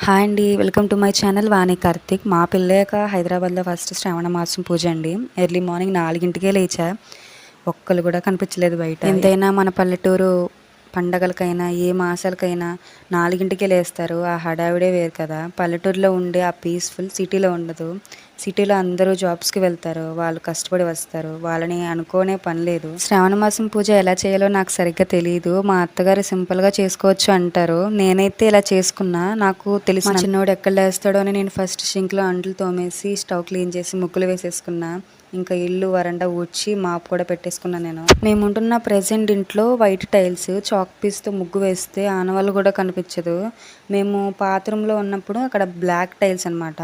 Hi అండి. Welcome to my channel వాణి కార్తిక్. మా పెళ్ళాక హైదరాబాద్లో ఫస్ట్ శ్రావణ మాసం పూజ అండి. ఎర్లీ మార్నింగ్ 4కే లేచా. ఒక్కళ్ళు కూడా కనిపించలేదు బయట. ఎంతైనా మన పల్లెటూరు పండగలకైనా ఏ మాసాలకైనా 4కే లేస్తారు. ఆ హడావిడే వేరు కదా. పల్లెటూరులో ఉండే ఆ పీస్ఫుల్ సిటీలో ఉండదు. సిటీలో అందరూ జాబ్స్కి వెళ్తారు, వాళ్ళు కష్టపడి వస్తారు, వాళ్ళని అనుకోనే పని లేదు. శ్రావణ మాసం పూజ ఎలా చేయాలో నాకు సరిగ్గా తెలియదు. మా అత్తగారు సింపుల్గా చేసుకోవచ్చు అంటారు. నేనైతే ఇలా చేసుకున్నా. నాకు తెలిసిన చిన్నోడు ఎక్కడ లేస్తాడో అని నేను ఫస్ట్ షింక్లో అంట్లు తోమేసి స్టవ్ క్లీన్ చేసి ముగ్గులు వేసేసుకున్నా. ఇంకా ఇల్లు వరండా ఊడ్చి మాప్ కూడా పెట్టేసుకున్నాను నేను. మేము ఉంటున్న ప్రెసెంట్ ఇంట్లో వైట్ టైల్స్, చాక్ పీస్తో ముగ్గు వేస్తే ఆనవాళ్ళు కూడా కనిపించదు. మేము పాత రూమ్లో ఉన్నప్పుడు అక్కడ బ్లాక్ టైల్స్ అనమాట.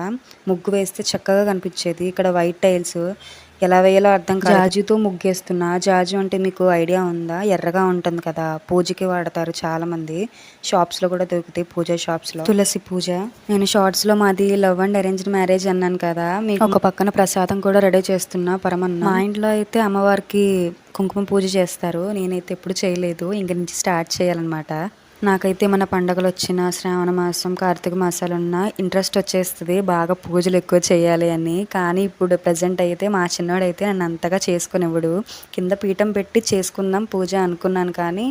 ముగ్గు వేస్తే చక్కగా కనిపించేది. ఇక్కడ వైట్ టైల్స్ ఎలా వేయాలో అర్థం కాదు. జాజుతో ముగ్గేస్తున్నా. జాజు అంటే మీకు ఐడియా ఉందా? ఎర్రగా ఉంటుంది కదా, పూజకి వాడతారు చాలా మంది. షాప్స్లో కూడా దొరుకుతాయి, పూజ షాప్స్లో. తులసి పూజ. నేను షార్ట్స్లో మాది లవ్ అండ్ అరేంజ్డ్ మ్యారేజ్ అన్నాను కదా, మీకు ఒక పక్కన ప్రసాదం కూడా రెడీ చేస్తున్నా పరమన్న. మా ఇంట్లో అయితే అమ్మవారికి కుంకుమ పూజ చేస్తారు. నేనైతే ఎప్పుడు చేయలేదు, ఇంక నుంచి స్టార్ట్ చేయాలన్నమాట. నాకైతే మన పండుగలు వచ్చిన శ్రావణ మాసం, కార్తీక మాసాలు ఉన్న ఇంట్రెస్ట్ వచ్చేస్తుంది బాగా పూజలు ఎక్కువ చేయాలి అని. కానీ ఇప్పుడు ప్రజెంట్ అయితే మా చిన్నోడైతే నన్ను అంతగా చేసుకునివ్వడు. కింద పీఠం పెట్టి చేసుకుందాం పూజ అనుకున్నాను, కానీ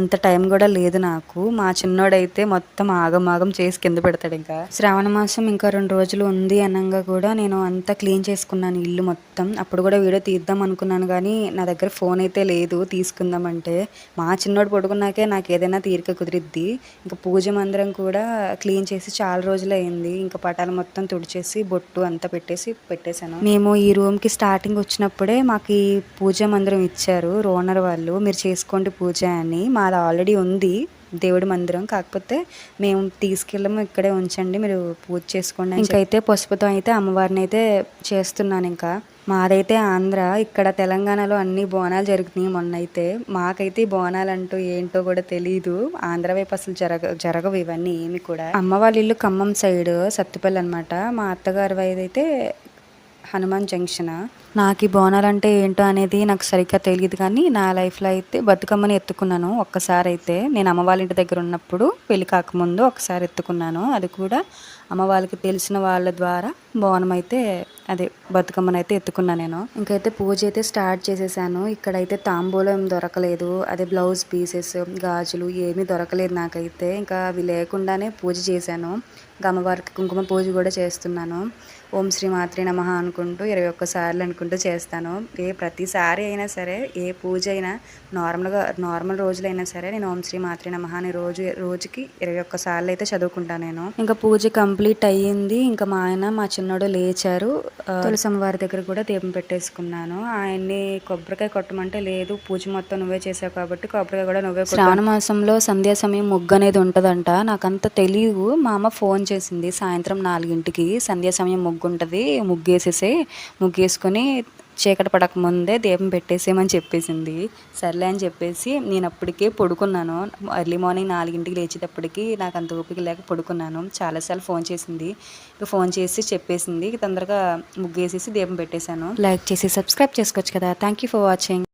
అంత టైం కూడా లేదు నాకు. మా చిన్నోడైతే మొత్తం ఆగమాగం చేసి కింద పెడతాడు. ఇంకా శ్రావణ మాసం ఇంకా 2 రోజులు ఉంది అనగా కూడా నేను అంతా క్లీన్ చేసుకున్నాను ఇల్లు మొత్తం. అప్పుడు కూడా వీడియో తీద్దాం అనుకున్నాను, కానీ నా దగ్గర ఫోన్ అయితే లేదు తీసుకుందామంటే. మా చిన్నోడు పడుకున్నాకే నాకు ఏదైనా తీరిక కుదిరి. ఇంకా పూజ మందిరం కూడా క్లీన్ చేసి చాలా రోజులు అయింది. ఇంకా పటాలు మొత్తం తుడిచేసి బొట్టు అంతా పెట్టేశాను. మేము ఈ రూమ్ కి స్టార్టింగ్ వచ్చినప్పుడే మాకు ఈ పూజ మందిరం ఇచ్చారు ఓనర్ వాళ్ళు. మీరు చేసుకోండి పూజ అని. మాది ఆల్రెడీ ఉంది దేవుడి మందిరం, కాకపోతే మేము తీసుకెళ్ళము, ఇక్కడే ఉంచండి, మీరు పూజ చేసుకోండి. ఇంకైతే పసుపుతో అయితే అమ్మవారిని అయితే చేస్తున్నాను. ఇంకా మాదైతే ఆంధ్ర, ఇక్కడ తెలంగాణలో అన్ని బోనాలు జరుగుతున్నాయి. మొన్న అయితే మాకైతే బోనాలు అంటూ ఏంటో కూడా తెలీదు. ఆంధ్ర వైపు అసలు జరగవు ఇవన్నీ ఏమి కూడా. అమ్మ వాళ్ళ ఇల్లు ఖమ్మం సైడ్ సత్తుపల్లి అనమాట. మా అత్తగారి అయితే హనుమాన్ జంక్షన్. నాకు ఈ బోనాలు అంటే ఏంటో అనేది నాకు సరిగ్గా తెలియదు, కానీ నా లైఫ్లో అయితే బతుకమ్మని ఎత్తుకున్నాను ఒక్కసారి. అయితే నేను అమ్మ వాళ్ళ ఇంటి దగ్గర ఉన్నప్పుడు పెళ్లి కాకముందు ఒకసారి ఎత్తుకున్నాను. అది కూడా అమ్మ వాళ్ళకి తెలిసిన వాళ్ళ ద్వారా బోనం అయితే అదే బతుకమ్మని అయితే ఎత్తుకున్నాను నేను. ఇంకైతే పూజ అయితే స్టార్ట్ చేసేసాను. ఇక్కడైతే తాంబూలం దొరకలేదు, అదే బ్లౌజ్ పీసెస్, గాజులు ఏమీ దొరకలేదు నాకైతే. ఇంకా అవి లేకుండానే పూజ చేశాను. ఇంకా అమ్మవారికి కుంకుమ పూజ కూడా చేస్తున్నాను. ఓం శ్రీ మాత్రే నమః అనుకుంటూ 21 సార్లు అనుకుంటూ చేస్తాను. ప్రతిసారి అయినా సరే, ఏ పూజ అయినా నార్మల్ రోజులైనా సరే నేను ఓం శ్రీ మాత్రే నమః అని రోజుకి 21 సార్లు అయితే చదువుకుంటాను నేను. ఇంకా పూజ కంప్లీట్ అయ్యింది. ఇంకా మా ఆయన మా చిన్నోడు లేచారు. తులసమ్మ వారి దగ్గర కూడా దీపం పెట్టేసుకున్నాను. ఆయన్ని కొబ్బరికాయ కొట్టమంటే లేదు, పూజ మొత్తం నువ్వే చేసావు కాబట్టి కొబ్బరికాయ కూడా నువ్వే. శ్రావణ మాసంలో సంధ్యా సమయం ముగ్గు అనేది ఉంటుందంట. నాకంత తెలియదు. మా అమ్మ ఫోన్ చేసింది సాయంత్రం 4కి, సంధ్యా సమయం ముగ్గు ఉంటుంది, ముగ్గేసుకొని చీకటి పడక ముందే దీపం పెట్టేసేమని చెప్పేసింది. సర్లే అని చెప్పేసి నేను అప్పటికే పడుకున్నాను. ఎర్లీ మార్నింగ్ 4కి లేచేటప్పటికి నాకు అంత ఓపిక లేక పడుకున్నాను. చాలాసార్లు ఫోన్ చేసింది, ఫోన్ చేసి చెప్పేసింది. తొందరగా ముగ్గేసేసి దీపం పెట్టేశాను. లైక్ చేసి సబ్స్క్రైబ్ చేసుకోవచ్చు కదా. Thank you for watching.